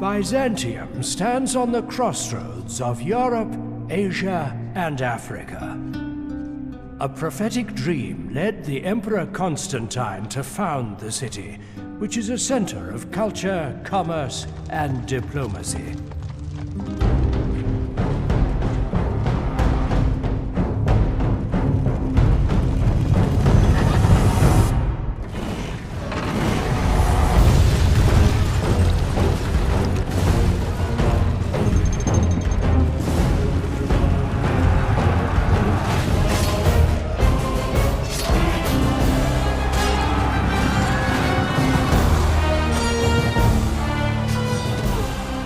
Byzantium stands on the crossroads of Europe, Asia, and Africa. A prophetic dream led the Emperor Constantine to found the city, which is a center of culture, commerce, and diplomacy.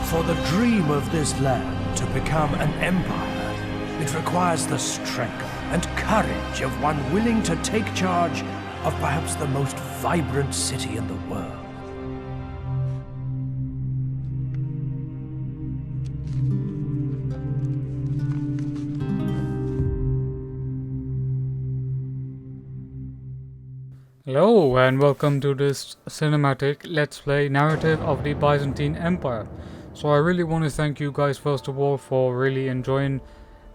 For the dream of this land to become an empire, it requires the strength and courage of one willing to take charge of perhaps the most vibrant city in the world. Hello and welcome to this cinematic Let's Play narrative of the Byzantine Empire. So I really want to thank you guys first of all for really enjoying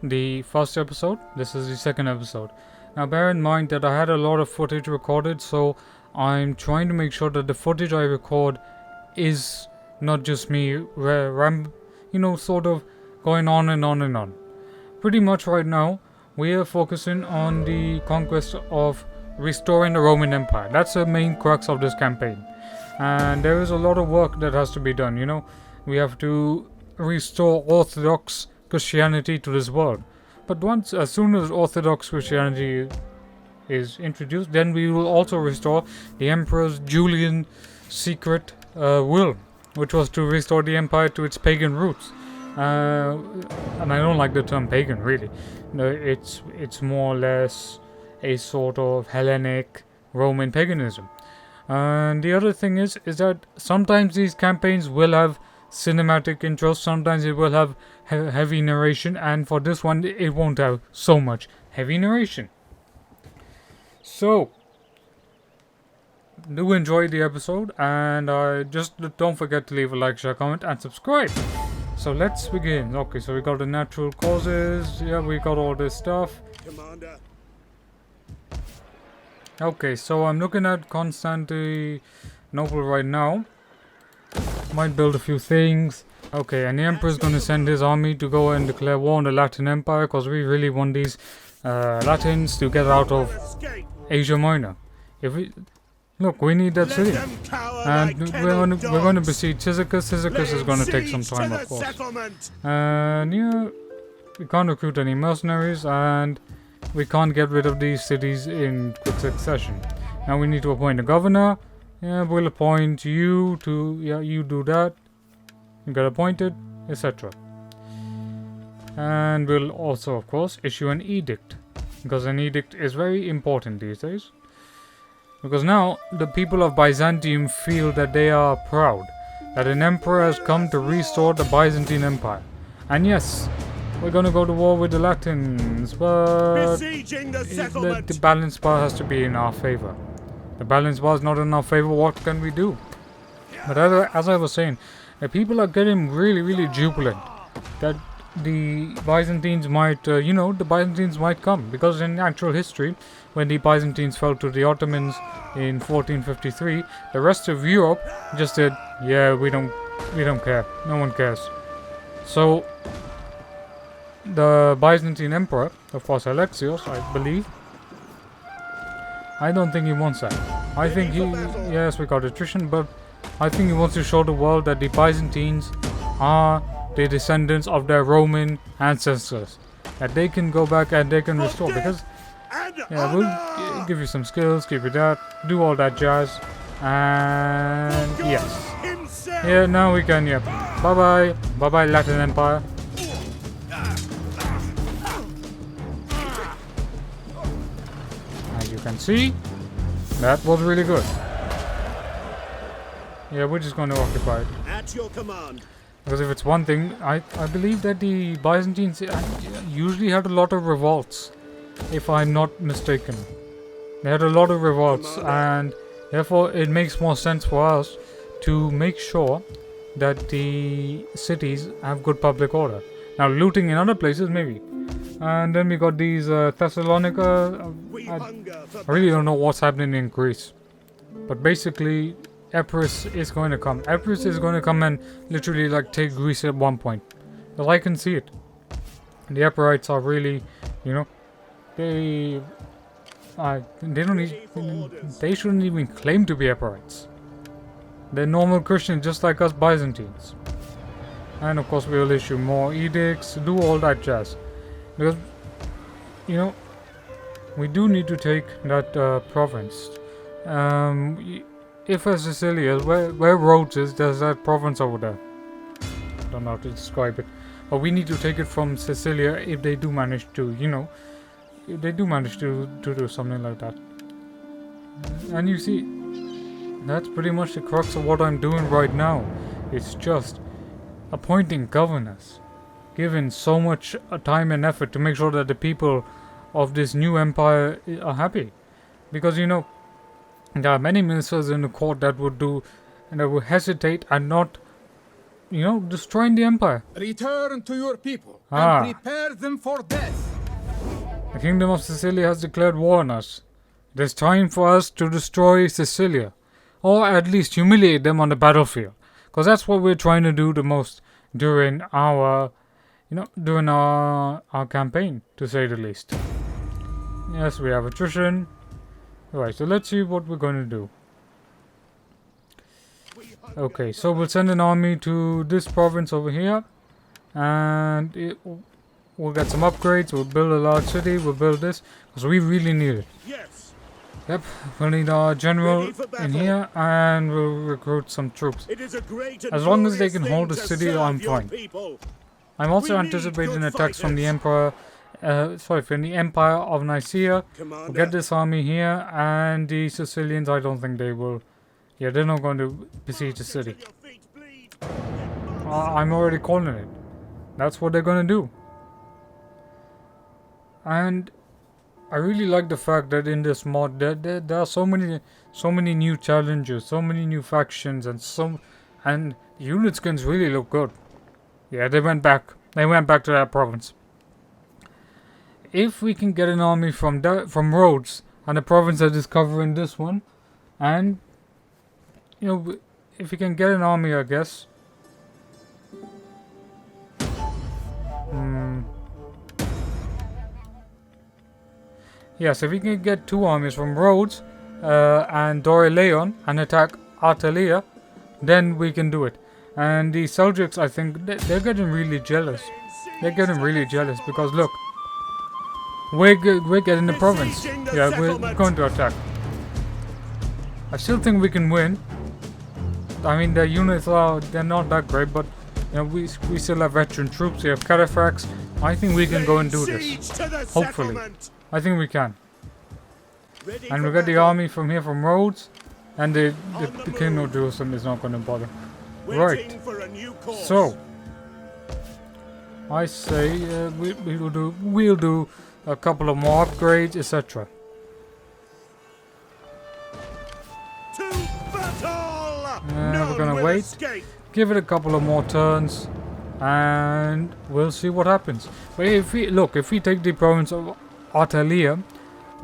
the first episode. This is the second episode. Now bear in mind that I had a lot of footage recorded, so I'm trying to make sure that the footage I record is not just me sort of going on and on and on. Pretty much right now we are focusing on the conquest of restoring the Roman Empire. That's the main crux of this campaign. And there is a lot of work that has to be done, We have to restore Orthodox Christianity to this world. But as soon as Orthodox Christianity is introduced, then we will also restore the Emperor's Julian secret will, which was to restore the empire to its pagan roots. And I don't like the term pagan, really. No, it's more or less a sort of Hellenic Roman paganism. And the other thing is that sometimes these campaigns will have cinematic intros, sometimes it will have heavy narration, and for this one it won't have so much heavy narration. So do enjoy the episode, and just don't forget to leave a like, share, comment, and subscribe. So let's begin. Okay, so we got the natural causes. Yeah, we got all this stuff. Commander. Okay, so I'm looking at Constantinople right now. Might build a few things. Okay, and the Emperor's going to send his army to go and declare war on the Latin Empire, because we really want these Latins to get out of Asia Minor. We need that city, and we're going to besiege Cyzicus. Cyzicus is going to take some time, of course. And we can't recruit any mercenaries, and we can't get rid of these cities in quick succession. Now we need to appoint a governor. Yeah, we'll appoint you to, you do that. You get appointed, etc. And we'll also, of course, issue an edict. Because an edict is very important these days. Because now, the people of Byzantium feel that they are proud. That an emperor has come to restore the Byzantine Empire. And yes, we're gonna go to war with the Latins, but the balanced power has to be in our favor. The balance was not in our favor. What can we do? But as I was saying, the people are getting really, really jubilant that the Byzantines might, the Byzantines might come, because in actual history, when the Byzantines fell to the Ottomans in 1453, the rest of Europe just said, "Yeah, we don't care. No one cares." So the Byzantine Emperor, of course, Alexios, I believe. I don't think he wants that. I think yes, we got attrition, but I think he wants to show the world that the Byzantines are the descendants of their Roman ancestors. That they can go back and they can restore, because, we'll give you some skills, give you that, do all that jazz, and yes. Yeah, now we can, Bye-bye. Bye-bye, Latin Empire. As you can see, that was really good. Yeah, we're just going to occupy it. At your command. Because if it's one thing, I believe that the Byzantines usually had a lot of revolts, if I'm not mistaken. They had a lot of revolts, and therefore it makes more sense for us to make sure that the cities have good public order. Now looting in other places maybe. And then we got these Thessalonica. I really don't know what's happening in Greece. But basically, Epirus is going to come. Epirus is going to come and literally like take Greece at one point. Because I can see it. The Epirites are really, you know, they shouldn't even claim to be Epirites. They're normal Christians just like us Byzantines. And of course we'll issue more edicts, do all that jazz. Because, you know, we do need to take that province. If as Cicillia, where Rhodes is, there's that province over there. I don't know how to describe it. But we need to take it from Cicillia if they do manage to, you know, if they do manage to do something like that. And you see, that's pretty much the crux of what I'm doing right now. It's just appointing governors, giving so much time and effort to make sure that the people of this new empire are happy. Because, you know, there are many ministers in the court that would hesitate and not, you know, destroying the empire. Return to your people and prepare them for death. The kingdom of Cicillia has declared war on us. It is time for us to destroy Cicillia, or at least humiliate them on the battlefield, because that's what we're trying to do the most during our, you know, during our campaign, to say the least. Yes, we have attrition. Right, so let's see what we're going to do. Okay, so we'll send an army to this province over here, and we'll get some upgrades. We'll build a large city. We'll build this because we really need it. Yes. Yep, we'll need our general in here, and we'll recruit some troops. As long as they can hold the city, I'm fine. I'm also anticipating attacks from the Emperor. From the Empire of Nicaea. We'll get this army here, and the Sicilians, I don't think they will. Yeah, they're not going to besiege the city. I'm already calling it. That's what they're going to do. And I really like the fact that in this mod there are so many new challenges, so many new factions, and unit skins really look good. Yeah, they went back to that province. If we can get an army from Rhodes and the province that is covering this one, and you know, if we can get an army, I guess. Yes, if we can get two armies from Rhodes and Doryleon and attack Artalia, then we can do it. And the Seljuks, I think, they're getting really jealous. They're getting really jealous because look. We're getting the province. Yeah, we're going to attack. I still think we can win. I mean, the units they're not that great, but you know, we still have veteran troops. We have cataphracts. I think we can go and do this. Hopefully, I think we can. And we get the army from here from Rhodes, and the King of Jerusalem is not going to bother. Right. So I say we'll do a couple of more upgrades, etc. We're gonna wait, give it a couple of more turns, and we'll see what happens. But if we take the province of Artalia,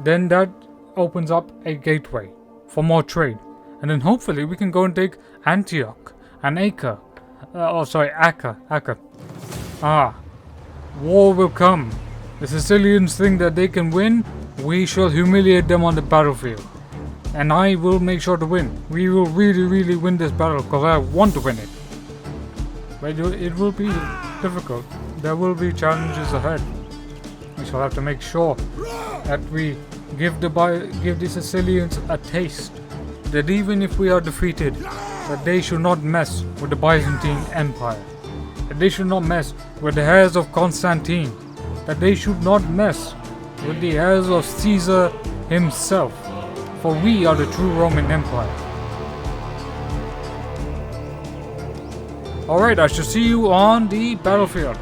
then that opens up a gateway for more trade, and then hopefully we can go and take Antioch and Acre. Acre. War will come. The Sicilians think that they can win. We shall humiliate them on the battlefield. And I will make sure to win. We will really, really win this battle because I want to win it. But it will be difficult. There will be challenges ahead. We shall have to make sure that we give the Sicilians a taste. That even if we are defeated, that they should not mess with the Byzantine Empire. That they should not mess with the heirs of Constantine. That they should not mess with the heirs of Caesar himself, for we are the true Roman Empire. Alright, I shall see you on the battlefield.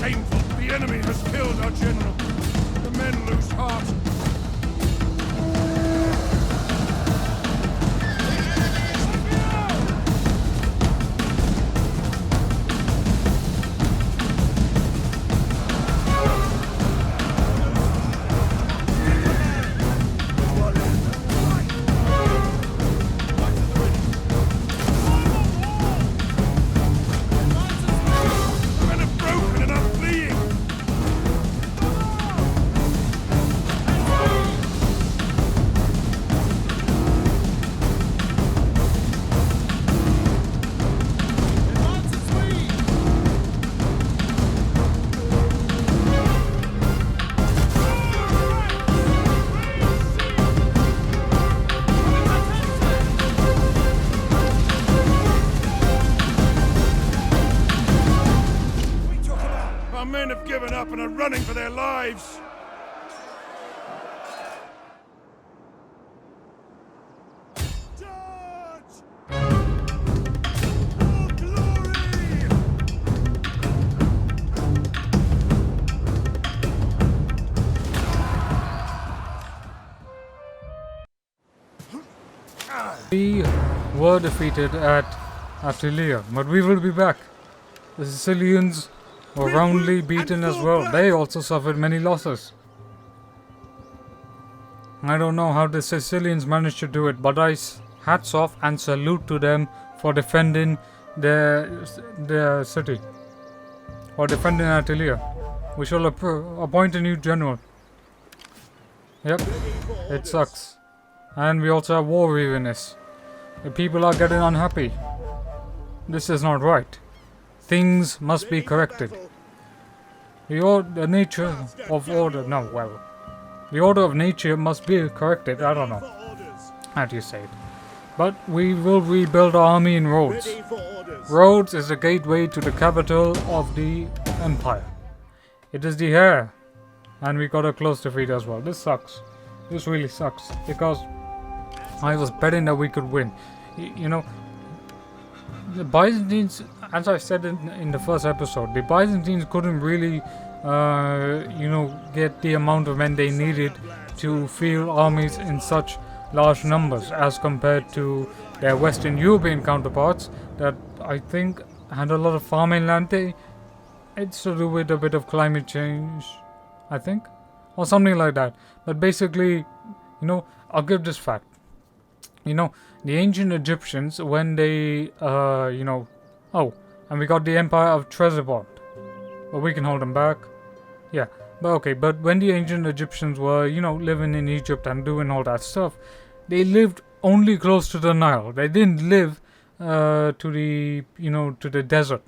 Shameful! The enemy has killed our general. The men lose heart. Our men have given up and are running for their lives. Charge! For glory! We were defeated at Cicillia, but we will be back. The Sicilians were roundly beaten as well. They also suffered many losses. I don't know how the Sicilians managed to do it, but hats off and salute to them for defending their city. Or defending Cicillia. We shall appoint a new general. Yep, it sucks. And we also have war weariness. The people are getting unhappy. This is not right. Things must be corrected. The nature of order, no, well, the order of nature must be corrected. I don't know how do you say it. But we will rebuild our army in Rhodes. Rhodes is the gateway to the capital of the empire. It is the heir. And we got a close defeat as well. This sucks. This really sucks. Because I was betting that we could win. You know, the Byzantines, as I said in the first episode, the Byzantines couldn't really, get the amount of men they needed to field armies in such large numbers as compared to their Western European counterparts that I think had a lot of farming land. It's to do with a bit of climate change, I think, or something like that. But basically, I'll give this fact. The ancient Egyptians, when they, and we got the Empire of Trebizond. Well, we can hold them back. Yeah, but when the ancient Egyptians were, living in Egypt and doing all that stuff, they lived only close to the Nile. They didn't live to the desert.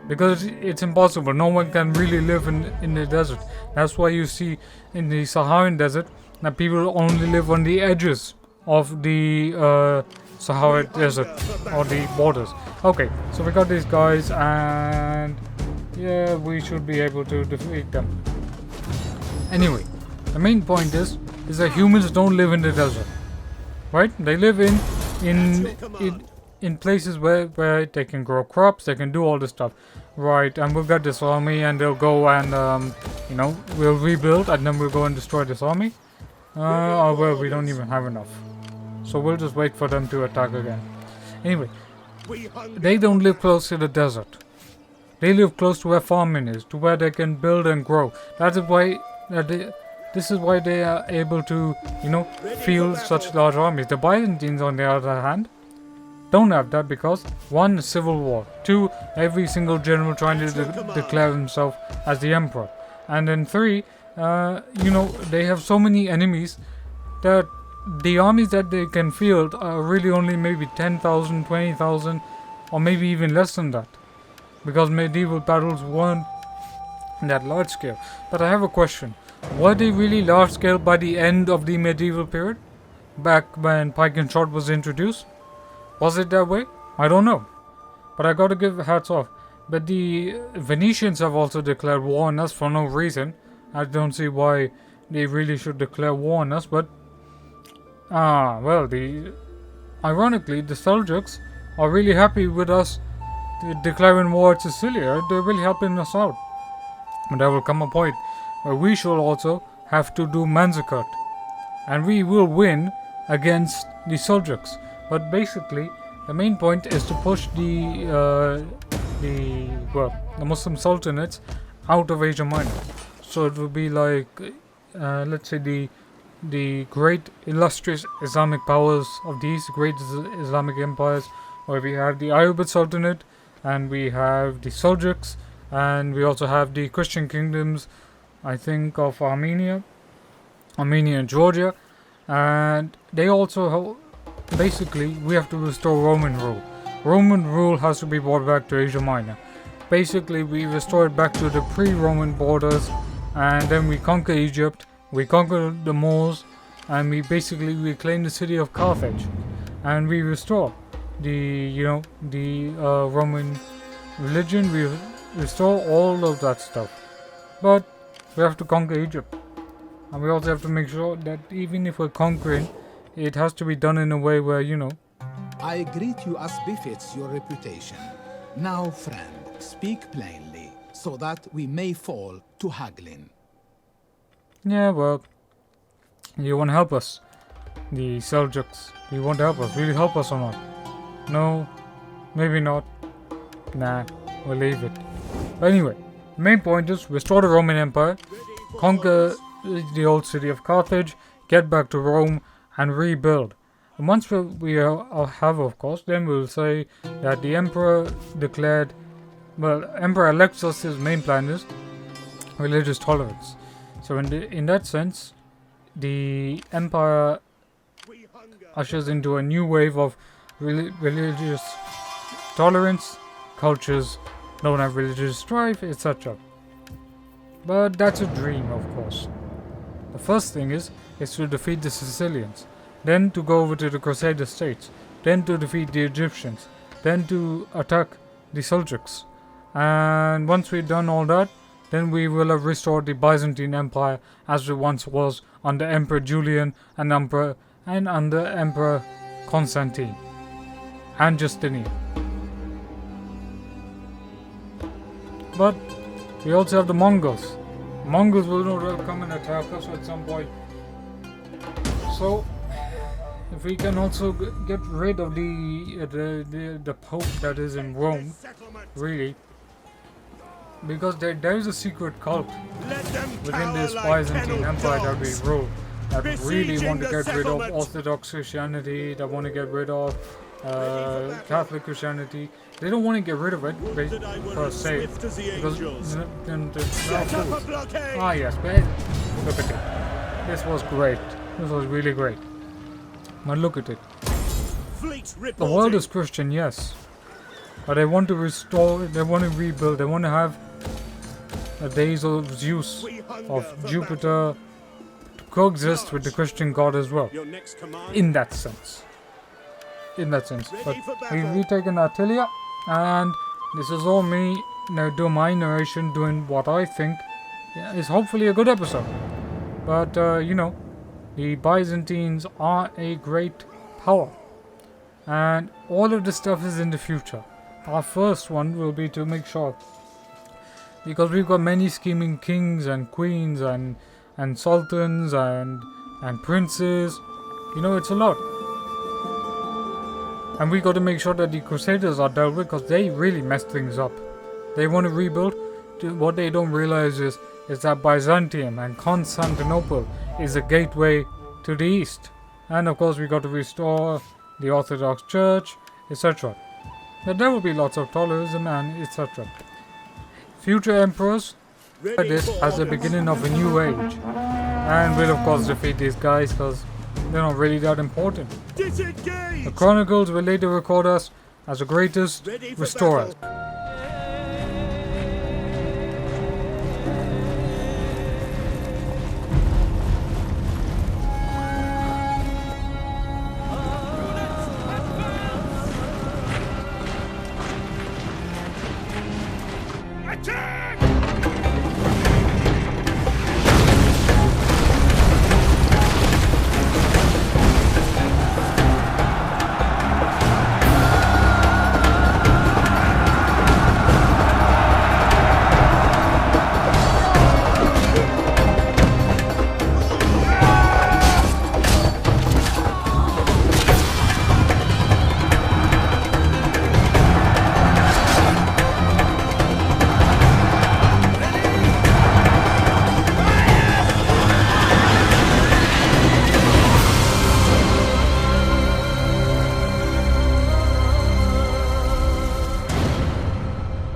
Because it's impossible. No one can really live in the desert. That's why you see in the Saharan desert that people only live on the edges of the Sahara desert or the borders. Okay, so we got these guys and yeah, we should be able to defeat them. Anyway, the main point is that humans don't live in the desert, right? They live in places where they can grow crops, they can do all this stuff, right? And we'll get this army and they'll go and we'll rebuild and then we'll go and destroy this army. Well, we don't even have enough. So we'll just wait for them to attack again. Anyway, they don't live close to the desert. They live close to where farming is, to where they can build and grow. This is why they are able to, field such large armies. The Byzantines, on the other hand, don't have that because 1, civil war, 2, every single general trying to declare himself as the emperor, and then 3, they have so many enemies that the armies that they can field are really only maybe 10,000, 20,000, or maybe even less than that, because medieval battles weren't that large scale. But I have a question: were they really large scale by the end of the medieval period, back when pike and shot was introduced? Was it that way? I don't know, but I gotta give hats off. But the Venetians have also declared war on us for no reason. I don't see why they really should declare war on us, but ironically, the Seljuks are really happy with us declaring war at Cicillia. They're really helping us out. But there will come a point where we shall also have to do massacre, and we will win against the Seljuks. But basically, the main point is to push the Muslim sultanates out of Asia Minor. So it would be like, let's say the great illustrious Islamic powers of these great Islamic empires, where we have the Ayyubid Sultanate, and we have the Seljuks, and we also have the Christian kingdoms, I think, of Armenia and Georgia, and they also basically we have to restore Roman rule. Roman rule has to be brought back to Asia Minor. Basically, we restore it back to the pre-Roman borders, and then we conquer Egypt, we conquer the Moors, and we basically reclaim the city of Carthage, and we restore the Roman religion. We restore all of that stuff. But we have to conquer Egypt, and we also have to make sure that even if we're conquering, it has to be done in a way where, I greet you as befits your reputation. Now, friend, speak plainly, so that we may fall to haggling. Yeah, well, you want to help us, the Seljuks? Do you want to help us? Will you help us or not? No, maybe not. Nah, we'll leave it. But anyway, the main point is restore the Roman Empire, conquer the old city of Carthage, get back to Rome, and rebuild. And once we have, of course, then we'll say that the Emperor declared, Emperor Alexis' main plan is religious tolerance. So in that sense, the Empire ushers into a new wave of religious tolerance, cultures don't have religious strife, etc. But that's a dream, of course. The first thing is to defeat the Sicilians, then to go over to the Crusader states, then to defeat the Egyptians, then to attack the Seljuks. And once we've done all that, then we will have restored the Byzantine Empire as it once was under Emperor Julian and under Emperor Constantine and Justinian. But we also have the Mongols. Mongols will no doubt come and attack us at some point. So, if we can also get rid of the Pope that is in Rome, really, because there is a secret cult within this Byzantine Empire that we rule, that really want to get rid of Orthodox Christianity, that want to get rid of Catholic Christianity. They don't want to get rid of it per se, because then they're fools. Ah yes, but look at it. This was great. This was really great. But look at it. The world is Christian, yes, but they want to restore, they want to rebuild, they want to have the days of Zeus, of Jupiter, to coexist with the Christian God as well. In that sense. But we've retaken Cicillia, and this is all me now doing my narration, doing what I think is hopefully a good episode. But the Byzantines are a great power, and all of this stuff is in the future. Our first one will be to make sure, because we've got many scheming kings and queens and sultans and princes, it's a lot. And we got to make sure that the Crusaders are dealt with, because they really messed things up. They want to rebuild. What they don't realize is that Byzantium and Constantinople is a gateway to the east. And of course we got to restore the Orthodox Church, etc. But there will be lots of tolerism and etc. Future emperors at this as the beginning of a new age. And we'll of course defeat these guys, because they're not really that important. Disengage! The chronicles will later record us as the greatest restorers. Attack!